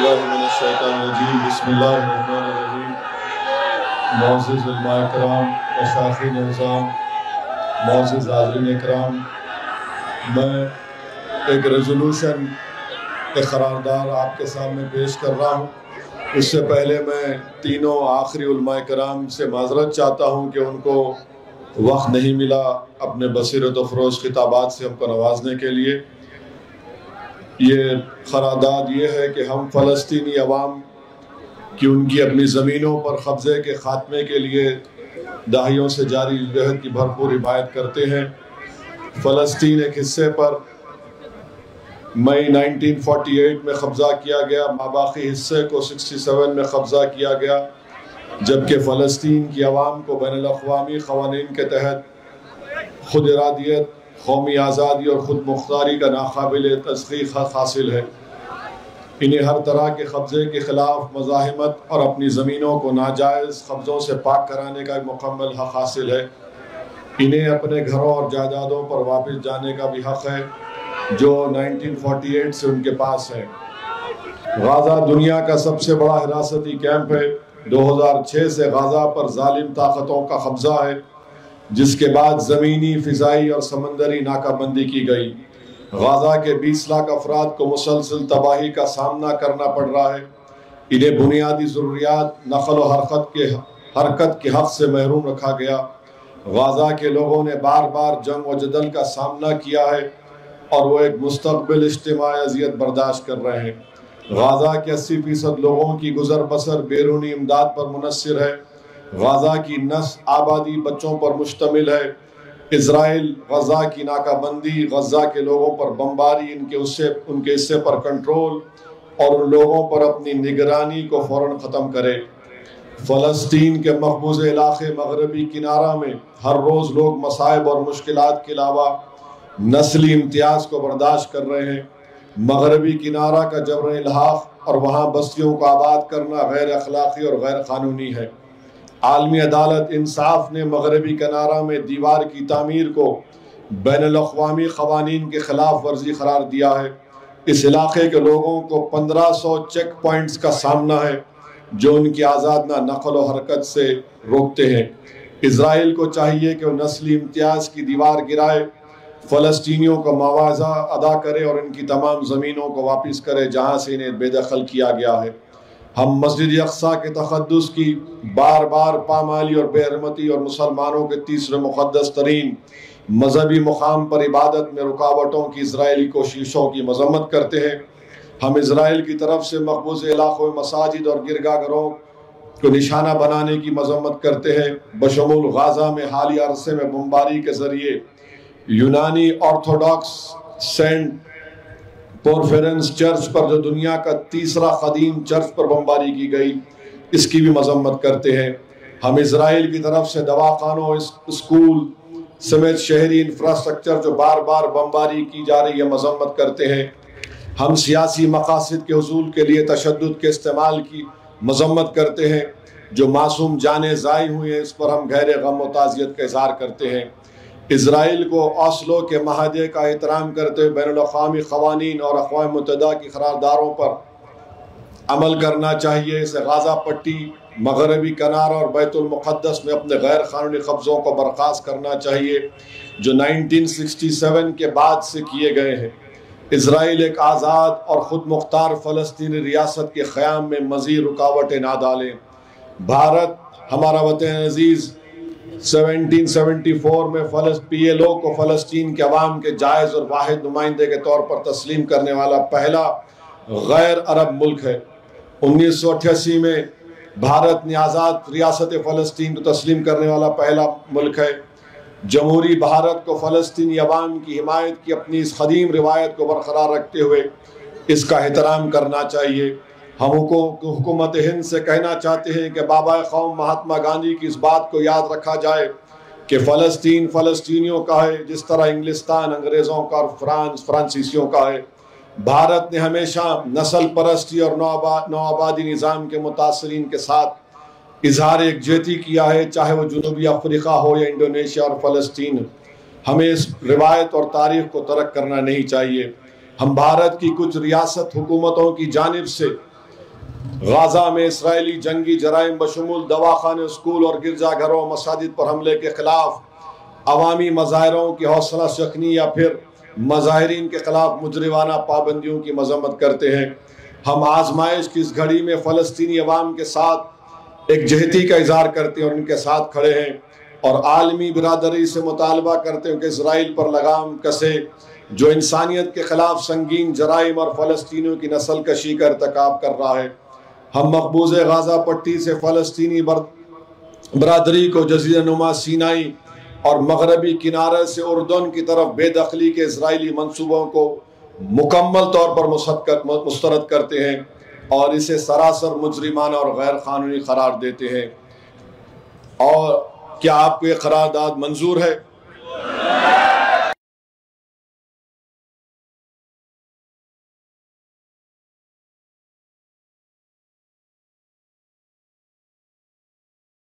बिस्मिल्लाहिर्रहमानिर्रहीम बिस्मिल्लाहिर्रहमानिर्रहीम। मुअज़्ज़िज़ उलमा इकराम, मशाइख़ निज़ाम, मुअज़्ज़िज़ हाज़रीन इकराम, मैं एक रेज़ोल्यूशन क़रारदाद आपके सामने पेश कर रहा हूँ। उससे पहले मैं तीनों आखिरी उलमा इकराम से माज़रत चाहता हूँ कि उनको वक्त नहीं मिला अपने बसीरत अफ़रोज़ खिताबात से हमको नवाजने के लिए। ये क़रारदाद ये है कि हम फ़लस्तीनी अवाम की उनकी अपनी ज़मीनों पर कब्ज़े के ख़ात्मे के लिए दहाइयों से जारी जहद की भरपूर हिमायत करते हैं। फ़लस्तीन एक हिस्से पर मई 1948 में कब्ज़ा किया गया, माबाकी हिस्से को 67 में कब्ज़ा किया गया, जबकि फ़लस्तीन की अवाम को बैनुल-अक़वामी क़वानीन के तहत खुद इरादियत, कौमी आज़ादी और ख़ुद मुख्तारी का नाक़ाबिल तस्दीक़ हक़ हासिल है। इन्हें हर तरह के कब्ज़े के ख़िलाफ़ मज़ाहिमत और अपनी ज़मीनों को नाजायज़ कब्ज़ों से पाक कराने का मुकम्मल हक़ हासिल है। इन्हें अपने घरों और जायदादों पर वापस जाने का भी हक़ है जो 1948 से उनके पास है। गाज़ा दुनिया का सबसे बड़ा हिरासती कैंप है। 2006 से गाज़ा पर जालिम ताकतों का कब्ज़ा है, जिसके बाद ज़मीनी, फ़िज़ाई और समंदरी नाकाबंदी की गई। गाज़ा के 20 लाख अफराद को मुसलसल तबाही का सामना करना पड़ रहा है। इन्हें बुनियादी ज़रूरियात, नक़ल व हरकत के हक़ से महरूम रखा गया। गाज़ा के लोगों ने बार बार जंग व जदल का सामना किया है और वो एक मुस्तक़बिल इज्तिमाई अज़ियत बर्दाश्त कर रहे हैं। गाज़ा के 80% लोगों की गुज़र बसर बैरूनी इमदाद पर मुनस्सिर है। गाज़ा की नस्ल आबादी बच्चों पर मुश्तमिल है। इज़राइल गज़ा की नाकाबंदी, गज़ा के लोगों पर बमबारी, उनके हिस्से पर कंट्रोल और उन लोगों पर अपनी निगरानी को फ़ौरन ख़त्म करे। फ़लस्तीन के महफूज़ इलाक़े मग़रबी किनारा में हर रोज़ लोग मसाइब और मुश्किलात के अलावा नस्ली इम्तियाज़ को बर्दाश्त कर रहे हैं। मग़रबी किनारा का जबर इल्हाक़ और वहाँ बस्तियों को आबाद करना गैर अखलाक़ी और गैर क़ानूनी है। आलमी अदालत इंसाफ ने मग़रबी किनारा में दीवार की तामीर को बैनुल-अक़वामी क़वानीन के ख़िलाफ़ वर्जी करार दिया है। इस इलाक़े के लोगों को 1500 चेक पॉइंट्स का सामना है जो उनकी आज़ादना नक़ल व हरकत से रोकते हैं। इज़राइल को चाहिए कि वो नस्ली इम्तियाज़ की दीवार गिराए, फ़लस्तीनियों को मुआवज़ा अदा करे और इनकी तमाम ज़मीनों को वापस करे जहाँ से इन्हें बेदखल किया गया है। हम मस्जिद अक़सा के तक़द्दुस की बार बार पामाली और बेहरमती और मुसलमानों के तीसरे मुक़द्दस तरीन मजहबी मुकाम पर इबादत में रुकावटों की इज़राइली कोशिशों की मज़म्मत करते हैं। हम इज़राइल की तरफ से मक़बूज़ इलाक़ों में मसाजिद और गिरगाघरों को निशाना बनाने की मज़म्मत करते हैं। बशमूल गाज़ा में हालिया अरसे में बमबारी के ज़रिए यूनानी ऑर्थोडॉक्स सेंट पोरफेरेंस चर्च पर, जो दुनिया का तीसरा क़दीम चर्च पर बमबारी की गई, इसकी भी मज़म्मत करते हैं। हम इज़राइल की तरफ से दवाखानों, स्कूल समेत शहरी इंफ्रास्ट्रक्चर जो बार बार बमबारी की जा रही है, मज़म्मत करते हैं। हम सियासी मकासद के हुसूल के लिए तशद्दुद के इस्तेमाल की मज़म्मत करते हैं। जो मासूम जानें ज़ाय हुई हैं, इस पर हम गहरे गम व ताज़ियत का इज़हार करते हैं। इज़राइल को ओस्लो के माहदे का एहतराम करते हुए बैनुल-अक़वामी क़वानीन और अक़वाम मुत्तहिदा की क़रारदारों पर अमल करना चाहिए। इसे गाज़ा पट्टी, मग़रबी किनारा और बैतुल मुक़द्दस में अपने गैर क़ानूनी कब्ज़ों को बर्खास्त करना चाहिए जो 1967 के बाद से किए गए हैं। इज़राइल एक आज़ाद और ख़ुद मुख्तार फ़लस्तीनी रियासत के क़याम में मज़ीद रुकावटें ना डालें। भारत हमारा वतन अज़ीज़ 1774 में PLO को फ़लस्तीन के अवाम के जायज़ और वाहिद नुमाइंदे के तौर पर तस्लीम करने वाला पहला गैर अरब मुल्क है। 1988 में भारत ने आज़ाद रियासत फ़लस्तीन को तस्लीम करने वाला पहला मुल्क है। जमहूरी भारत को फ़लस्तीनी अवाम की हिमायत की अपनी इस क़दीम रिवायत को बरकरार रखते हुए इसका एहतराम करना चाहिए। हम हुकूमत हिंद से कहना चाहते हैं कि बाबा क़ौम महात्मा गांधी की इस बात को याद रखा जाए कि फ़लस्तीन फ़लस्तीनियों का है, जिस तरह इंग्लिस्तान अंग्रेज़ों का और फ्रांस फ्रांसीसियों का है। भारत ने हमेशा नस्ल परस्ती और नौआबादी निज़ाम के मुतासरीन के साथ इजहार एकजुहती किया है, चाहे वो जनूबी अफ्रीका हो या इंडोनेशिया और फ़लस्तीन। हमें इस रिवायत और तारीख़ को तर्क करना नहीं चाहिए। हम भारत की कुछ रियासत हुकूमतों की जानिब से غازہ میں اسرائیلی جنگی جرائم بشمول دواخانے، اسکول اور گرجا گھروں اور مساجد پر حملے کے خلاف عوامی مظاہروں کی حوصلہ شکنی یا پھر مظاہرین کے خلاف مجرمانہ پابندیوں کی مذمت کرتے ہیں۔ ہم آزمائش کی اس گھڑی میں فلسطینی عوام کے ساتھ ایک جہتی کا اظہار کرتے ہیں اور ان کے ساتھ کھڑے ہیں، اور عالمی برادری سے مطالبہ کرتے ہیں کہ اسرائیل پر لگام کسے جو انسانیت کے خلاف سنگین جرائم اور فلسطینیوں کی نسل کشی کا ارتکاب کر رہا ہے۔ ہم مقبوض غازہ پٹی سے فلسطینی برادری کو جزیرہ نما سینائی اور مغربی کنارے سے اردن کی طرف بے دخلی کے اسرائیلی منصوبوں کو مکمل طور پر مسترد کرتے ہیں اور اسے سراسر مجرمانہ اور غیر قانونی قرار دیتے ہیں۔ اور کیا آپ کو یہ قرارداد منظور ہے؟